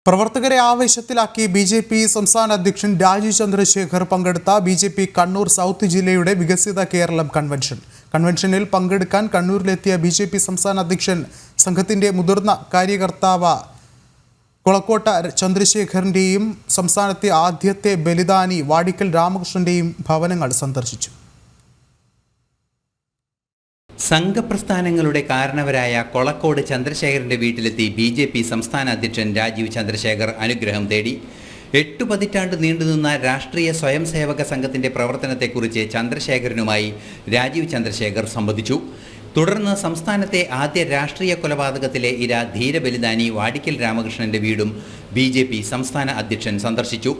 പ്രവർത്തകരെ ആവേശത്തിലാക്കി ബി.ജെ.പി. സംസ്ഥാന അധ്യക്ഷൻ രാജീവ് ചന്ദ്രശേഖർ പങ്കെടുത്ത ബി.ജെ.പി. കണ്ണൂർ സൗത്ത് ജില്ലയുടെ വികസിത കേരളം കൺവെൻഷനിൽ പങ്കെടുക്കാൻ കണ്ണൂരിലെത്തിയ ബി.ജെ.പി. സംസ്ഥാന അധ്യക്ഷൻ സംഘത്തിന്റെ മുതിർന്ന കാര്യകർത്താവ് കൊളക്കോട്ട ചന്ദ്രശേഖറിന്റെയും സംസ്ഥാനത്തെ ആദ്യത്തെ ബലിദാനി വാടിക്കൽ രാമകൃഷ്ണന്റെയും ഭവനങ്ങൾ സന്ദർശിച്ചു. സംഘപ്രസ്ഥാനങ്ങളുടെ കാരണവരായ കൊളക്കോട് ചന്ദ്രശേഖരന്റെ വീട്ടിലെത്തി ബി.ജെ.പി. സംസ്ഥാന അധ്യക്ഷൻ രാജീവ് ചന്ദ്രശേഖർ അനുഗ്രഹം തേടി. 8 പതിറ്റാണ്ട് നീണ്ടുനിന്ന രാഷ്ട്രീയ സ്വയം സേവക സംഘത്തിന്റെ പ്രവർത്തനത്തെക്കുറിച്ച് ചന്ദ്രശേഖരനുമായി രാജീവ് ചന്ദ്രശേഖർ സംവദിച്ചു. തുടർന്ന് സംസ്ഥാനത്തെ ആദ്യ രാഷ്ട്രീയ കൊലപാതകത്തിലെ ഇര ധീരബലിദാനി വാടിക്കൽ രാമകൃഷ്ണന്റെ വീടും ബി.ജെ.പി. സംസ്ഥാന അധ്യക്ഷൻ സന്ദർശിച്ചു.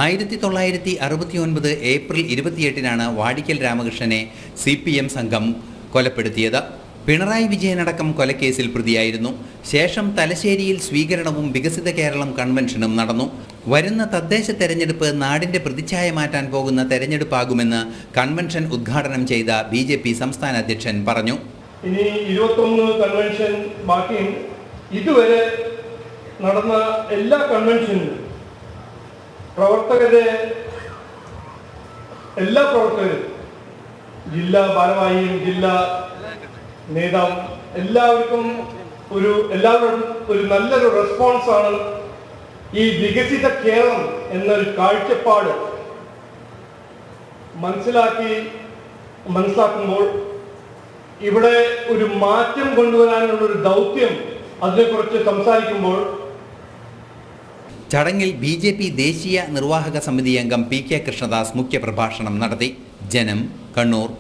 1969 ഏപ്രിൽ 28-നാണ് വാടിക്കൽ രാമകൃഷ്ണനെ CPM സംഘം കൊലപ്പെടുത്തിയത്. പിണറായി വിജയനടക്കം കൊലക്കേസിൽ പ്രതിയായിരുന്നു. ശേഷം തലശ്ശേരിയിൽ സ്വീകരണവും വികസിത കേരളം കൺവെൻഷനും നടന്നു. വരുന്ന തദ്ദേശ തെരഞ്ഞെടുപ്പ് നാടിന്റെ പ്രതിച്ഛായ മാറ്റാൻ പോകുന്ന തെരഞ്ഞെടുപ്പാകുമെന്ന് കൺവെൻഷൻ ഉദ്ഘാടനം ചെയ്ത ബി.ജെ.പി. സംസ്ഥാന അധ്യക്ഷൻ പറഞ്ഞു. ഇനി 21 കൺവെൻഷൻ ബാക്കിയുണ്ട്. ഇതുവരെ നടന്ന എല്ലാ കൺവെൻഷനിലും എല്ലാ പ്രവർത്തകരും ജില്ലാ ഭാരവാഹിയും ജില്ലാ നേതാവും എല്ലാവരും ഒരു നല്ലൊരു റെസ്പോൺസാണ്. ഈ വികസിത കേരളം എന്നൊരു കാഴ്ചപ്പാട് മനസ്സിലാക്കുമ്പോൾ ഇവിടെ ഒരു മാറ്റം കൊണ്ടുവരാനുള്ള ഒരു ദൗത്യം അതിനെക്കുറിച്ച് സംസാരിക്കുമ്പോൾ ചടങ്ങിൽ ബി.ജെ.പി. ദേശീയ നിർവാഹക സമിതി അംഗം P.K. കൃഷ്ണദാസ് മുഖ്യപ്രഭാഷണം നടത്തി. ജനം, കണ്ണൂർ.